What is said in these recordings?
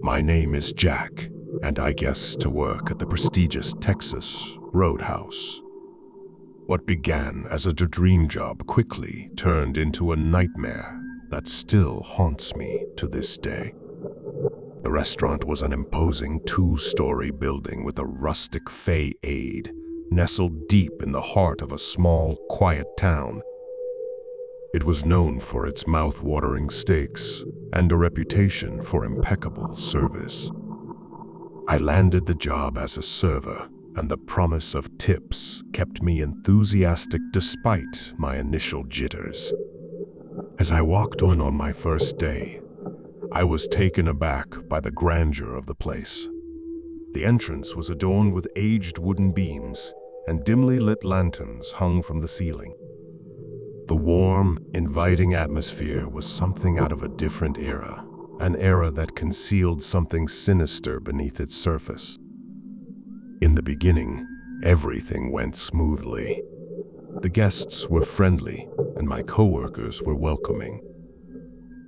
My name is Jack, and I guess to work at the prestigious Texas Roadhouse. What began as a dream job quickly turned into a nightmare that still haunts me to this day. The restaurant was an imposing two-story building with a rustic fayade nestled deep in the heart of a small, quiet town. It was known for its mouth-watering steaks and a reputation for impeccable service. I landed the job as a server, and the promise of tips kept me enthusiastic despite my initial jitters. As I walked in on my first day, I was taken aback by the grandeur of the place. The entrance was adorned with aged wooden beams, and dimly lit lanterns hung from the ceiling. The warm, inviting atmosphere was something out of a different era, an era that concealed something sinister beneath its surface. In the beginning, everything went smoothly. The guests were friendly, and my coworkers were welcoming.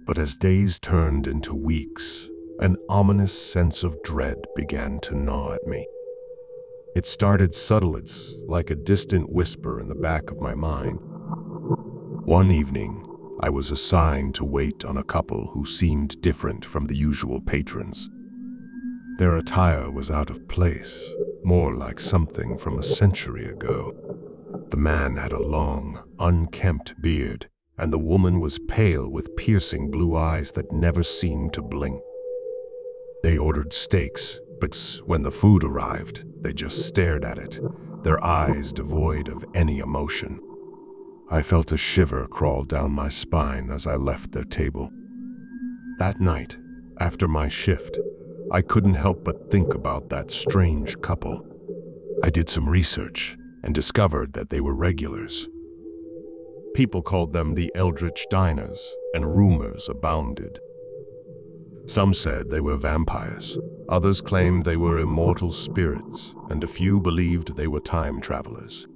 But as days turned into weeks, an ominous sense of dread began to gnaw at me. It started subtle, it's like a distant whisper in the back of my mind. One evening, I was assigned to wait on a couple who seemed different from the usual patrons. Their attire was out of place, more like something from a century ago. The man had a long, unkempt beard, and the woman was pale with piercing blue eyes that never seemed to blink. They ordered steaks, but when the food arrived, they just stared at it, their eyes devoid of any emotion. I felt a shiver crawl down my spine as I left their table. That night, after my shift, I couldn't help but think about that strange couple. I did some research and discovered that they were regulars. People called them the Eldritch Diners, and rumors abounded. Some said they were vampires, others claimed they were immortal spirits, and a few believed they were time travelers.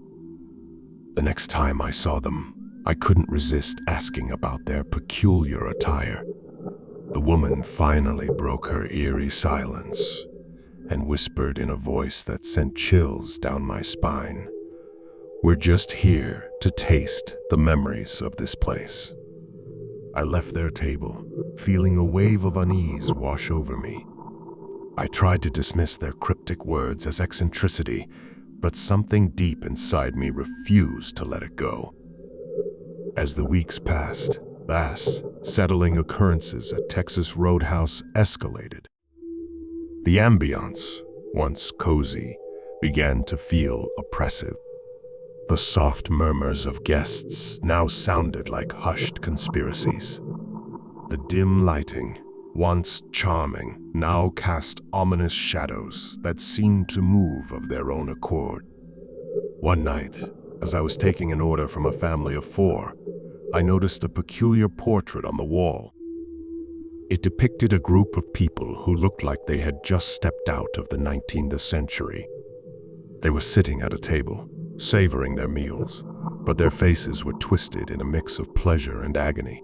The next time I saw them, I couldn't resist asking about their peculiar attire. The woman finally broke her eerie silence and whispered in a voice that sent chills down my spine. "We're just here to taste the memories of this place." I left their table, feeling a wave of unease wash over me. I tried to dismiss their cryptic words as eccentricity, but something deep inside me refused to let it go. As the weeks passed, vast, settling occurrences at Texas Roadhouse escalated. The ambiance, once cozy, began to feel oppressive. The soft murmurs of guests now sounded like hushed conspiracies. The dim lighting, once charming, now cast ominous shadows that seemed to move of their own accord. One night, as I was taking an order from a family of 4, I noticed a peculiar portrait on the wall. It depicted a group of people who looked like they had just stepped out of the 19th century. They were sitting at a table, savoring their meals, but their faces were twisted in a mix of pleasure and agony.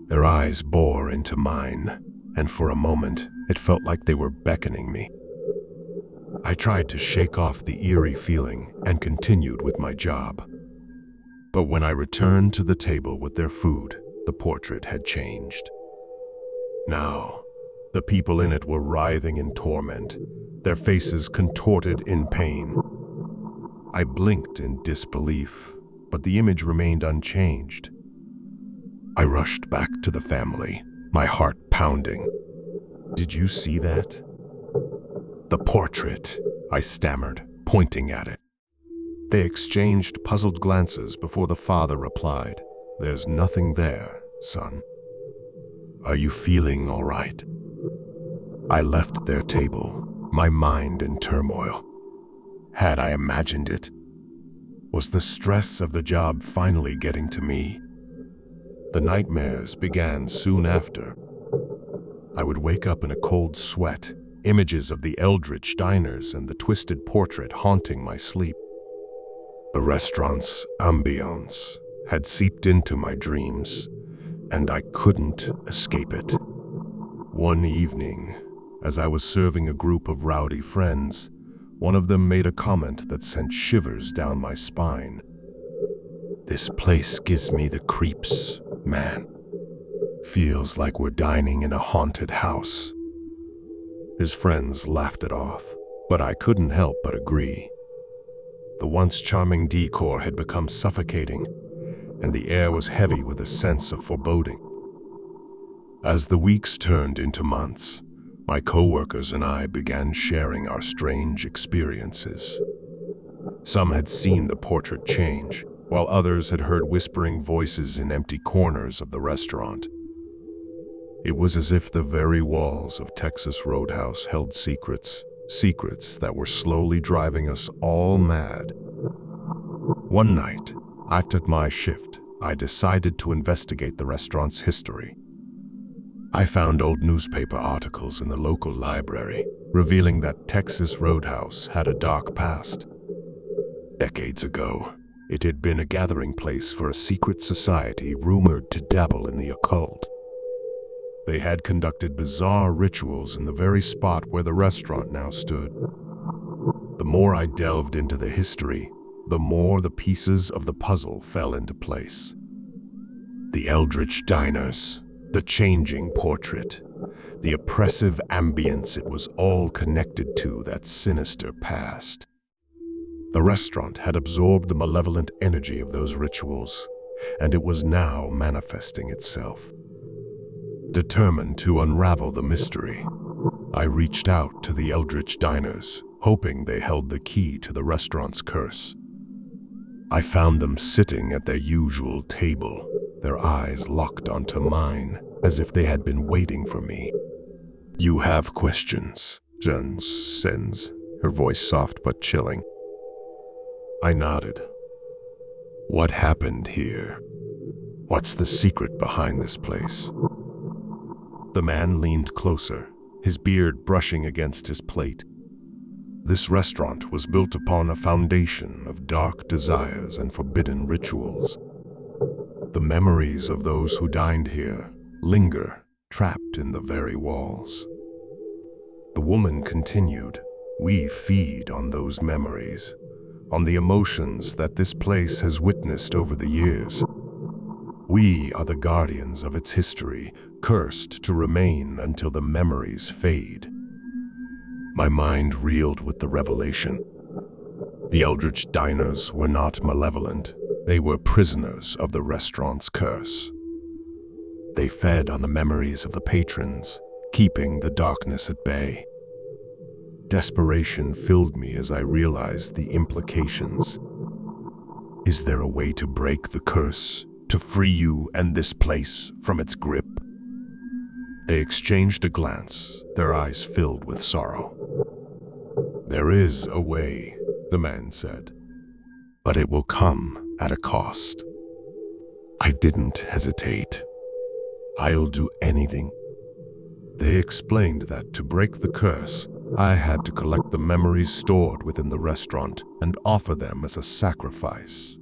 Their eyes bore into mine, and for a moment, it felt like they were beckoning me. I tried to shake off the eerie feeling and continued with my job. But when I returned to the table with their food, the portrait had changed. Now, the people in it were writhing in torment, their faces contorted in pain. I blinked in disbelief, but the image remained unchanged. I rushed back to the family, my heart pounding. "Did you see that?" "The portrait," I stammered, pointing at it. They exchanged puzzled glances before the father replied, "There's nothing there, son. Are you feeling all right?" I left their table, my mind in turmoil. Had I imagined it? Was the stress of the job finally getting to me? The nightmares began soon after. I would wake up in a cold sweat, images of the Eldritch Diners and the twisted portrait haunting my sleep. The restaurant's ambiance had seeped into my dreams, and I couldn't escape it. One evening, As I was serving a group of rowdy friends, one of them made a comment that sent shivers down my spine. "This place gives me the creeps, man. Feels like we're dining in a haunted house." His friends laughed it off, but I couldn't help but agree. The once charming decor had become suffocating, and the air was heavy with a sense of foreboding. As the weeks turned into months, my co-workers and I began sharing our strange experiences. Some had seen the portrait change, while others had heard whispering voices in empty corners of the restaurant. It was as if the very walls of Texas Roadhouse held secrets that were slowly driving us all mad. One night, after my shift, I decided to investigate the restaurant's history. I found old newspaper articles in the local library, revealing that Texas Roadhouse had a dark past. Decades ago, it had been a gathering place for a secret society rumored to dabble in the occult. They had conducted bizarre rituals in the very spot where the restaurant now stood. The more I delved into the history, the more the pieces of the puzzle fell into place. The Eldritch Diners, the changing portrait, the oppressive ambience, it was all connected to that sinister past. The restaurant had absorbed the malevolent energy of those rituals, and it was now manifesting itself. Determined to unravel the mystery, I reached out to the Eldritch Diners, hoping they held the key to the restaurant's curse. I found them sitting at their usual table, their eyes locked onto mine, as if they had been waiting for me. "You have questions, Jen sends," her voice soft but chilling. I nodded. "What happened here? What's the secret behind this place?" The man leaned closer, his beard brushing against his plate. This restaurant was built upon a foundation of dark desires and forbidden rituals. The memories of those who dined here linger, trapped in the very walls. The woman continued, "We feed on those memories, on the emotions that this place has witnessed over the years. We are the guardians of its history, cursed to remain until the memories fade." My mind reeled with the revelation. The Eldritch Diners were not malevolent. They were prisoners of the restaurant's curse. They fed on the memories of the patrons, keeping the darkness at bay. Desperation filled me as I realized the implications. Is there a way to break the curse, to free you and this place from its grip? They exchanged a glance, their eyes filled with sorrow. "There is a way," the man said, "but it will come at a cost." I didn't hesitate. "I'll do anything." They explained that to break the curse, I had to collect the memories stored within the restaurant and offer them as a sacrifice.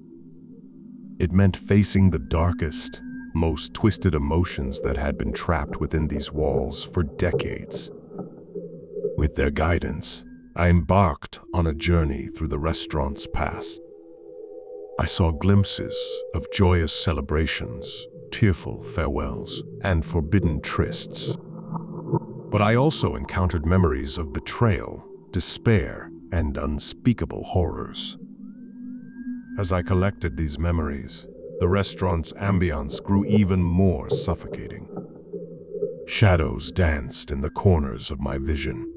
It meant facing the darkest, most twisted emotions that had been trapped within these walls for decades. With their guidance, I embarked on a journey through the restaurant's past. I saw glimpses of joyous celebrations, tearful farewells, and forbidden trysts. But I also encountered memories of betrayal, despair, and unspeakable horrors. As I collected these memories, the restaurant's ambiance grew even more suffocating. Shadows danced in the corners of my vision.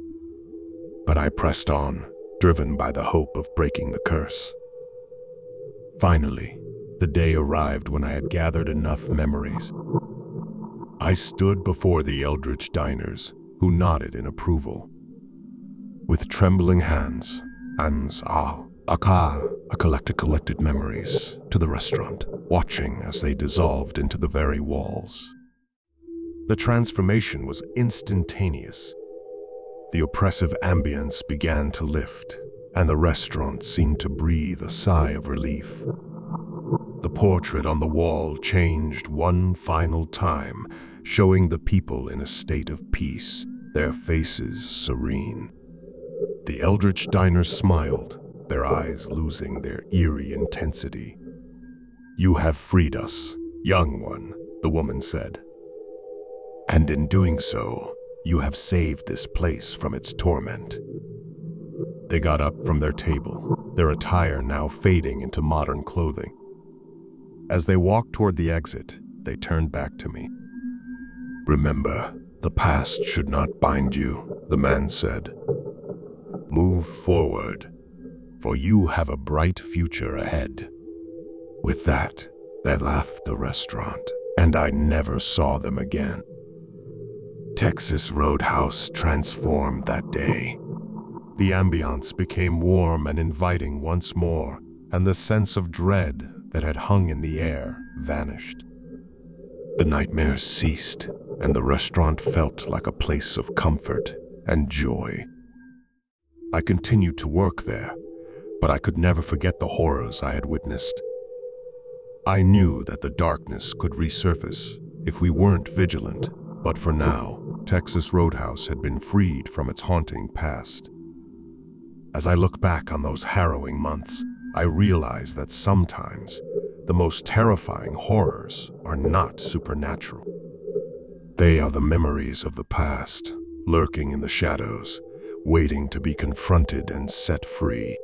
But I pressed on, driven by the hope of breaking the curse. Finally, the day arrived when I had gathered enough memories. I stood before the Eldritch Diners, who nodded in approval. With trembling hands, I collected memories to the restaurant, watching as they dissolved into the very walls. The transformation was instantaneous. The oppressive ambience began to lift, and the restaurant seemed to breathe a sigh of relief. The portrait on the wall changed one final time, showing the people in a state of peace, their faces serene. The Eldritch Diners smiled, their eyes losing their eerie intensity. "You have freed us, young one," the woman said. "And in doing so, you have saved this place from its torment." They got up from their table, their attire now fading into modern clothing. As they walked toward the exit, they turned back to me. "Remember, the past should not bind you," the man said. "Move forward, for you have a bright future ahead." With that, they left the restaurant, and I never saw them again. Texas Roadhouse transformed that day. The ambiance became warm and inviting once more, and the sense of dread that had hung in the air vanished. The nightmares ceased, and the restaurant felt like a place of comfort and joy. I continued to work there, but I could never forget the horrors I had witnessed. I knew that the darkness could resurface if we weren't vigilant, but for now, Texas Roadhouse had been freed from its haunting past. As I look back on those harrowing months, I realize that sometimes the most terrifying horrors are not supernatural. They are the memories of the past, lurking in the shadows, waiting to be confronted and set free.